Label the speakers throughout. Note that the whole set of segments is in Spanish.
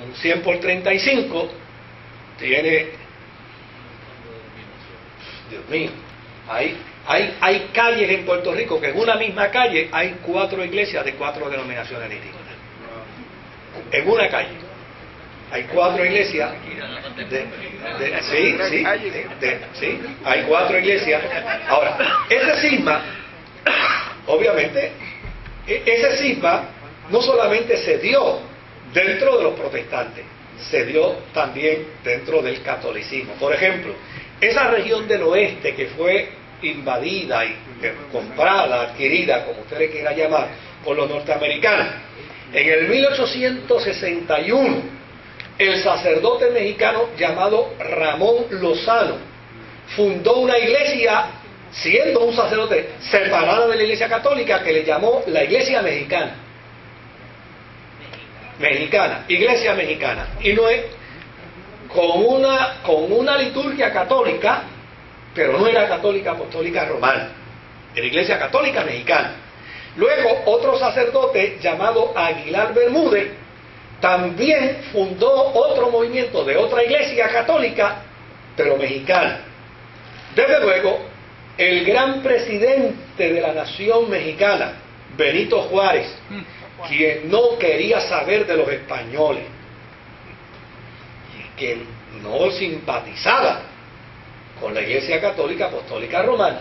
Speaker 1: un 100 por 35 tiene, Dios mío, hay calles en Puerto Rico que en una misma calle hay 4 iglesias de 4 denominaciones distintas. En una calle hay 4 iglesias sí, hay 4 iglesias. Ahora, ese cisma, obviamente, ese cisma no solamente se dio dentro de los protestantes, se dio también dentro del catolicismo. Por ejemplo, esa región del oeste que fue invadida y comprada, adquirida, como usted le quiera llamar, por los norteamericanos, en el 1861, el sacerdote mexicano llamado Ramón Lozano fundó una iglesia, siendo un sacerdote separada de la iglesia católica, que le llamó la iglesia mexicana. Iglesia mexicana. Y no es con una liturgia católica, pero no era católica apostólica romana, era iglesia católica mexicana. Luego otro sacerdote llamado Aguilar Bermúdez también fundó otro movimiento de otra iglesia católica, pero mexicana. Desde luego, el gran presidente de la nación mexicana, Benito Juárez, quien no quería saber de los españoles, y que no simpatizaba con la iglesia católica apostólica romana,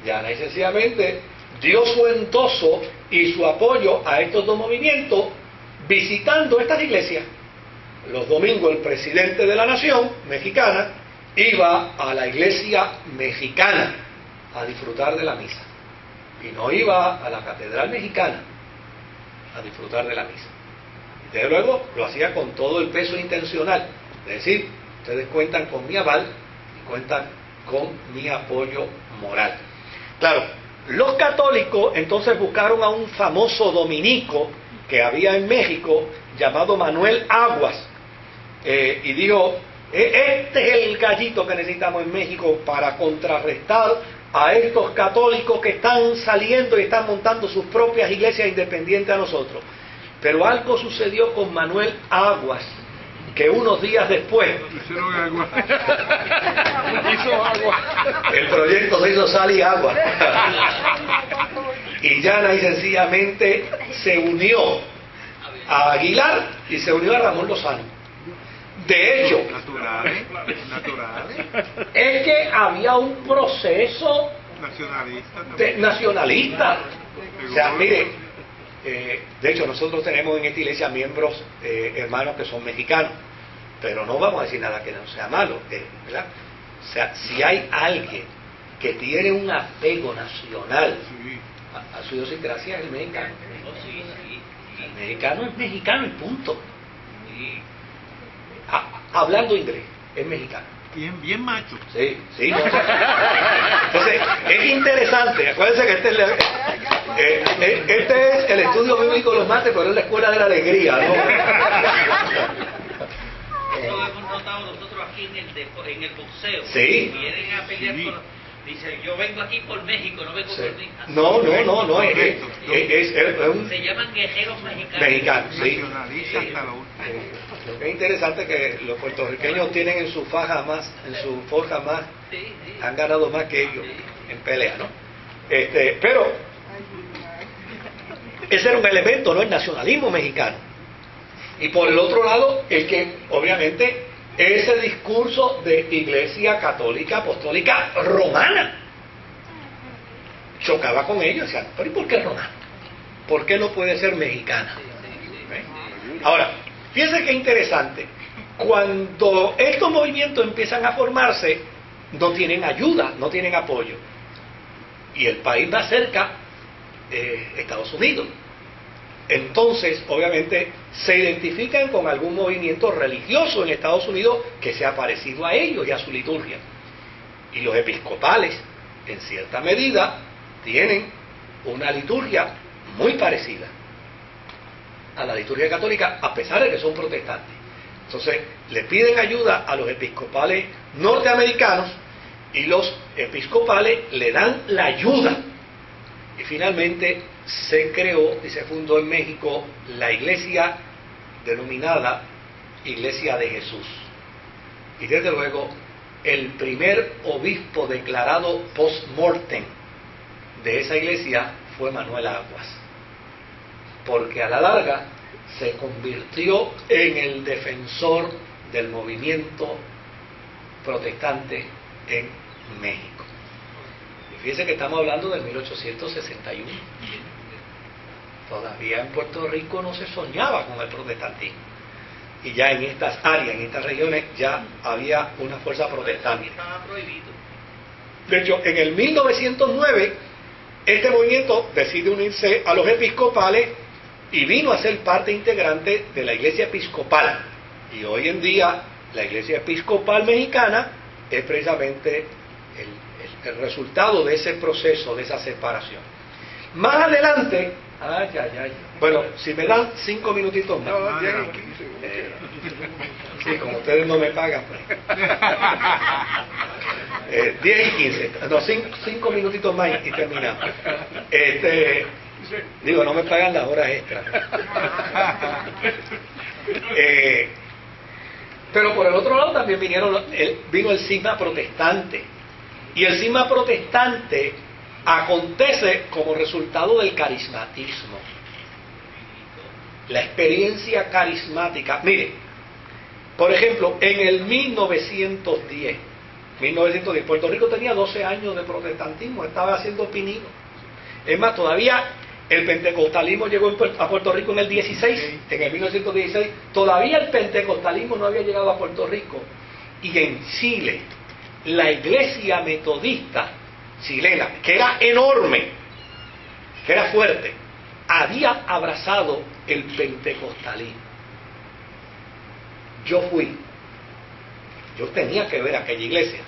Speaker 1: llana y sencillamente dio su endoso y su apoyo a estos dos movimientos visitando estas iglesias. Los domingos el presidente de la nación mexicana iba a la iglesia mexicana a disfrutar de la misa, y no iba a la catedral mexicana a disfrutar de la misa. Y desde luego lo hacía con todo el peso intencional, es decir, ustedes cuentan con mi aval y cuentan con mi apoyo moral. Claro, los católicos entonces buscaron a un famoso dominico que había en México llamado Manuel Aguas, y dijo: este es el gallito que necesitamos en México para contrarrestar a estos católicos que están saliendo y están montando sus propias iglesias independientes a nosotros. Pero algo sucedió con Manuel Aguas, que unos días después el proyecto se hizo sal y agua y llana y sencillamente se unió a Aguilar y se unió a Ramón Lozano. De hecho, es que había un proceso nacionalista. O sea, mire, de hecho nosotros tenemos en esta iglesia miembros, hermanos que son mexicanos, pero no vamos a decir nada que no sea malo, ¿verdad? O sea, si hay alguien que tiene un apego nacional a su idiosincrasia, es el mexicano. El mexicano es mexicano y punto. Hablando inglés, es mexicano.
Speaker 2: Bien macho.
Speaker 1: Sí, sí. No. Entonces, es interesante. Acuérdense que este es el estudio bíblico de los martes, pero es la escuela de la alegría, ¿no?
Speaker 3: Eso hemos notado nosotros aquí en el boxeo.
Speaker 1: Sí.
Speaker 3: Vienen a pelear por... Dice, yo vengo aquí por México, no vengo por mí.
Speaker 1: No.
Speaker 3: Se llaman guerreros mexicanos.
Speaker 1: Mexicanos, sí.
Speaker 3: Sí.
Speaker 1: Es interesante que los puertorriqueños tienen en su forja más, han ganado más que ellos en pelea, ¿no? Pero ese era un elemento, ¿no? El nacionalismo mexicano. Y por el otro lado, el que obviamente ese discurso de Iglesia Católica Apostólica Romana chocaba con ellos. Decían, pero ¿y por qué romana? ¿Por qué no puede ser mexicana? Ahora, fíjense qué interesante. Cuando estos movimientos empiezan a formarse, no tienen ayuda, no tienen apoyo. Y el país más cerca, Estados Unidos. Entonces, obviamente, se identifican con algún movimiento religioso en Estados Unidos que sea parecido a ellos y a su liturgia. Y los episcopales, en cierta medida, tienen una liturgia muy parecida a la liturgia católica, a pesar de que son protestantes. Entonces, le piden ayuda a los episcopales norteamericanos y los episcopales le dan la ayuda. Y finalmente se creó y se fundó en México la iglesia denominada Iglesia de Jesús. Y desde luego, el primer obispo declarado post-mortem de esa iglesia fue Manuel Aguas, porque a la larga se convirtió en el defensor del movimiento protestante en México. Y fíjense que estamos hablando de 1861. Todavía en Puerto Rico no se soñaba con el protestantismo. Y ya en estas áreas, en estas regiones, ya había una fuerza protestante.
Speaker 3: Estaba prohibido.
Speaker 1: De hecho, en el 1909, este movimiento decide unirse a los episcopales y vino a ser parte integrante de la Iglesia Episcopal. Y hoy en día, la Iglesia Episcopal Mexicana es precisamente el resultado de ese proceso, de esa separación. Más adelante, bueno, si me dan 5 minutitos más.
Speaker 2: No, 10 y 15.
Speaker 1: Sí, como ustedes no me pagan, pues. 10 y 15, no, 5 minutitos más y terminamos. Digo, no me pagan las horas extras. Pero por el otro lado también vino el cisma protestante. Y el cisma protestante acontece como resultado del carismatismo. La experiencia carismática. Mire, por ejemplo, en el 1910, Puerto Rico tenía 12 años de protestantismo, estaba haciendo pininos. Es más, todavía el pentecostalismo llegó a Puerto Rico en el 16, en el 1916, todavía el pentecostalismo no había llegado a Puerto Rico. Y en Chile, la iglesia metodista chilena, que era enorme, que era fuerte, había abrazado el pentecostalismo. Yo tenía que ver aquella iglesia.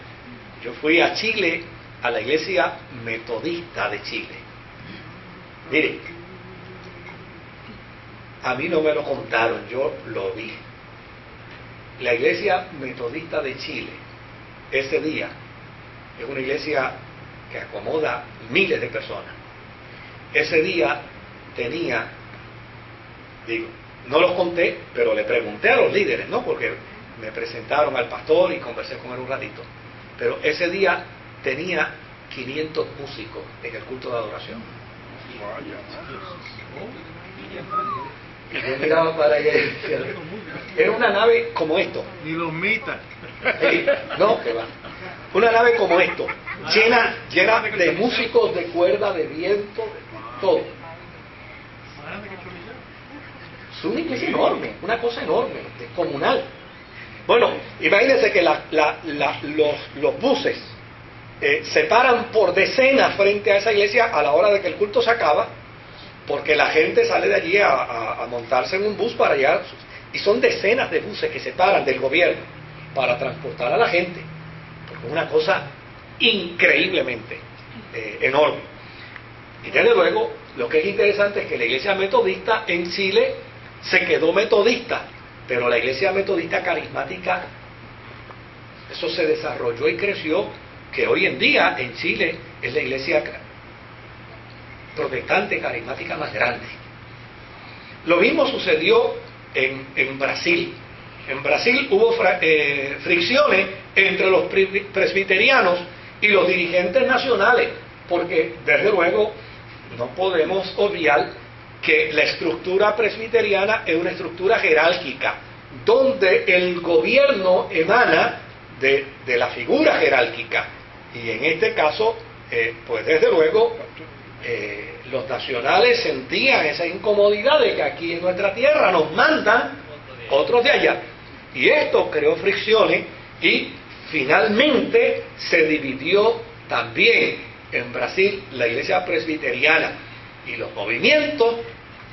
Speaker 1: Yo fui a Chile, a la iglesia metodista de Chile. Mire, a mí no me lo contaron, yo lo vi. La iglesia metodista de Chile, ese día, es una iglesia que acomoda miles de personas. Ese día tenía, no los conté, pero le pregunté a los líderes, ¿no? Porque me presentaron al pastor y conversé con él un ratito. Pero ese día tenía 500 músicos en el culto de adoración. Y yo miraba para allá y decía, era una nave como esto.
Speaker 2: Ni los mitas.
Speaker 1: No, que va. Una nave como esto, llena de músicos, de cuerda, de viento, todo. Es una iglesia enorme, una cosa enorme, descomunal. Bueno, imagínense que los buses se paran por decenas frente a esa iglesia a la hora de que el culto se acaba, porque la gente sale de allí a montarse en un bus para allá, y son decenas de buses que se paran del gobierno para transportar a la gente, porque es una cosa increíblemente enorme. Y desde luego, lo que es interesante es que la iglesia metodista en Chile se quedó metodista, pero la iglesia metodista carismática, eso se desarrolló y creció, que hoy en día en Chile es la iglesia protestante carismática más grande. Lo mismo sucedió en Brasil. En Brasil hubo fricciones entre los presbiterianos y los dirigentes nacionales, porque desde luego no podemos obviar que la estructura presbiteriana es una estructura jerárquica, donde el gobierno emana de la figura jerárquica. Y en este caso, pues desde luego, los nacionales sentían esa incomodidad de que aquí en nuestra tierra nos mandan otros de allá. Y esto creó fricciones y finalmente se dividió también en Brasil la iglesia presbiteriana. Y los movimientos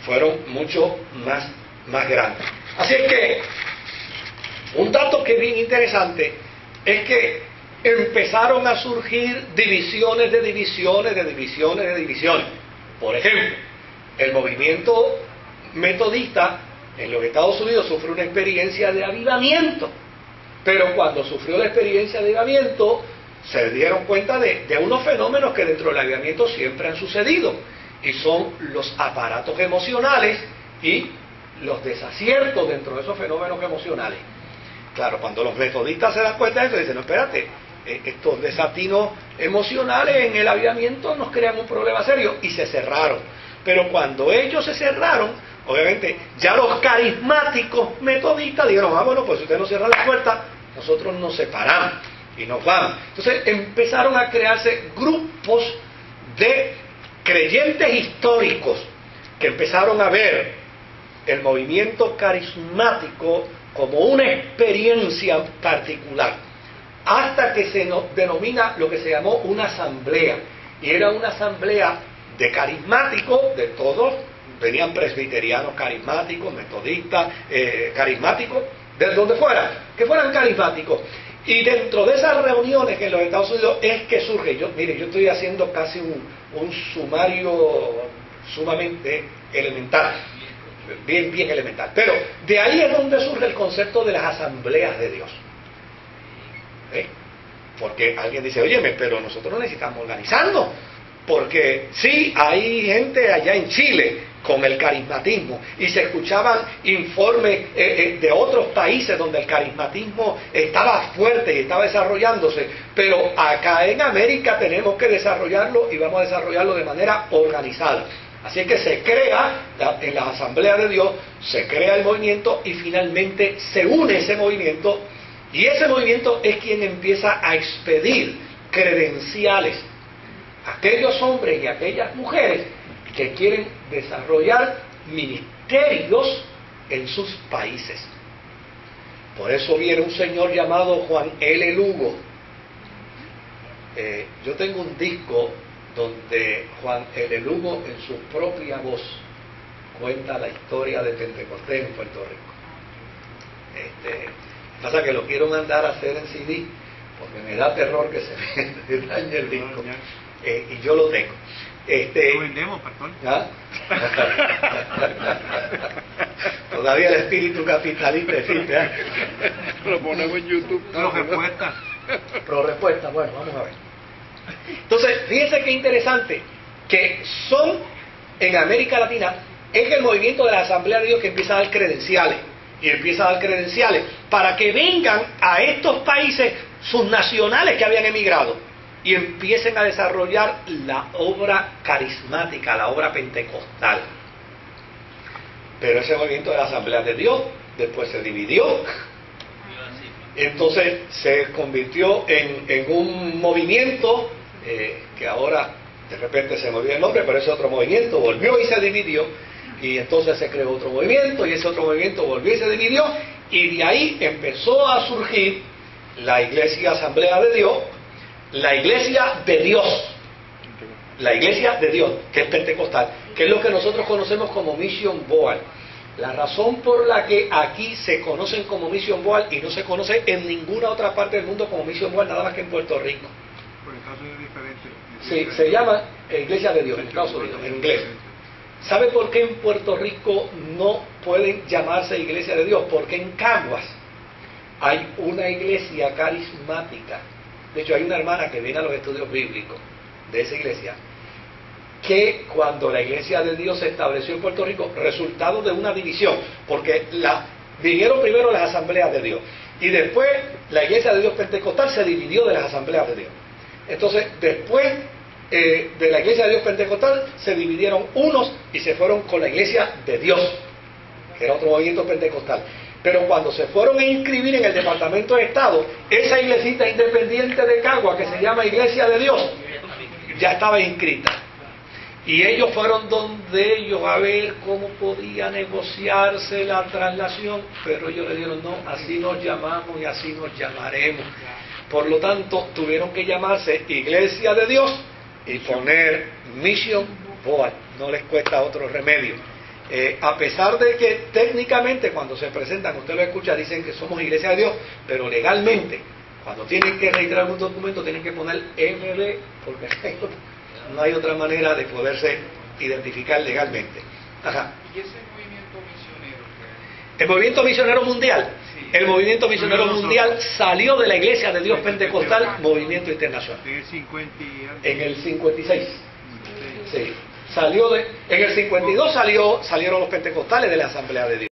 Speaker 1: fueron mucho más grandes. Así es que, un dato que es bien interesante es que empezaron a surgir divisiones de divisiones de divisiones de divisiones. Por ejemplo, el movimiento metodista en los Estados Unidos sufrió una experiencia de avivamiento, pero cuando sufrió la experiencia de avivamiento se dieron cuenta de unos fenómenos que dentro del avivamiento siempre han sucedido, y son los aparatos emocionales y los desaciertos dentro de esos fenómenos emocionales. Claro, cuando los metodistas se dan cuenta de eso, dicen, no, espérate, estos desatinos emocionales en el avivamiento nos crean un problema serio, y se cerraron. Pero cuando ellos se cerraron, obviamente, ya los carismáticos metodistas dijeron, bueno, pues si usted no cierra la puerta, nosotros nos separamos y nos vamos. Entonces empezaron a crearse grupos de creyentes históricos que empezaron a ver el movimiento carismático como una experiencia particular, hasta que se denomina lo que se llamó una asamblea, y era una asamblea de carismáticos, de todos, venían presbiterianos carismáticos, metodistas carismáticos, de donde fuera, que fueran carismáticos. Y dentro de esas reuniones en los Estados Unidos es que surge, yo estoy haciendo casi un sumario sumamente elemental, bien elemental, pero de ahí es donde surge el concepto de las asambleas de Dios. Porque alguien dice, óyeme, pero nosotros no necesitamos organizarnos, porque sí, hay gente allá en Chile con el carismatismo, y se escuchaban informes de otros países donde el carismatismo estaba fuerte y estaba desarrollándose, pero acá en América tenemos que desarrollarlo, y vamos a desarrollarlo de manera organizada. Así es que se crea, en las asambleas de Dios, se crea el movimiento, y finalmente se une ese movimiento, y ese movimiento es quien empieza a expedir credenciales a aquellos hombres y a aquellas mujeres que quieren desarrollar ministerios en sus países. Por eso viene un señor llamado Juan L. Lugo. Yo tengo un disco donde Juan L. Lugo, en su propia voz, cuenta la historia de Pentecostés en Puerto Rico. Pasa que lo quiero mandar a hacer en CD, porque me da terror que se me dañe el disco. Y yo lo tengo.
Speaker 2: Lo vendemos, pastor.
Speaker 1: ¿Ah? Todavía el espíritu capitalista existe, ¿eh?
Speaker 2: Lo ponemos en YouTube. Pro respuesta.
Speaker 1: Pro respuesta, bueno, vamos a ver. Entonces, fíjense qué interesante, que son en América Latina, es el movimiento de la Asamblea de Dios que empieza a dar credenciales, y empieza a dar credenciales para que vengan a estos países sus nacionales que habían emigrado, y empiecen a desarrollar la obra carismática, la obra pentecostal. Pero ese movimiento de la Asamblea de Dios después se dividió, entonces se convirtió en un movimiento que ahora de repente se me olvidó el nombre, pero ese otro movimiento volvió y se dividió, y entonces se creó otro movimiento, y ese otro movimiento volvió y se dividió, y de ahí empezó a surgir la Iglesia Asamblea de Dios, la Iglesia de Dios, que es pentecostal, que es lo que nosotros conocemos como Mission Board. La razón por la que aquí se conocen como Mission Board y no se conoce en ninguna otra parte del mundo como Mission Board, nada más que en Puerto Rico.
Speaker 2: Por el caso es diferente.
Speaker 1: Sí, se llama Iglesia de Dios en Estados Unidos, en inglés. ¿Sabe por qué en Puerto Rico no pueden llamarse Iglesia de Dios? Porque en Caguas hay una iglesia carismática. De hecho, hay una hermana que viene a los estudios bíblicos de esa iglesia, que cuando la Iglesia de Dios se estableció en Puerto Rico, resultado de una división, porque vinieron primero las asambleas de Dios, y después la Iglesia de Dios pentecostal se dividió de las asambleas de Dios. Entonces, después de la Iglesia de Dios pentecostal, se dividieron unos y se fueron con la Iglesia de Dios, que era otro movimiento pentecostal. Pero cuando se fueron a inscribir en el Departamento de Estado, esa iglesita independiente de Cagua, que se llama Iglesia de Dios, ya estaba inscrita. Y ellos fueron donde ellos a ver cómo podía negociarse la traslación, pero ellos le dijeron, no, así nos llamamos y así nos llamaremos. Por lo tanto, tuvieron que llamarse Iglesia de Dios y poner Mission Board. No les cuesta otro remedio. A pesar de que técnicamente cuando se presentan, usted lo escucha, dicen que somos Iglesia de Dios, pero legalmente, cuando tienen que registrar un documento, tienen que poner MB, porque no hay otra manera de poderse identificar legalmente. Ajá.
Speaker 2: ¿Y ese movimiento misionero?
Speaker 1: El movimiento misionero mundial.
Speaker 2: Sí.
Speaker 1: El movimiento misionero mundial salió de la Iglesia de Dios Pentecostal, movimiento internacional.
Speaker 2: En el 50 y algo.
Speaker 1: En el 56. Sí. en el 52 salieron los pentecostales de la Asamblea de Dios.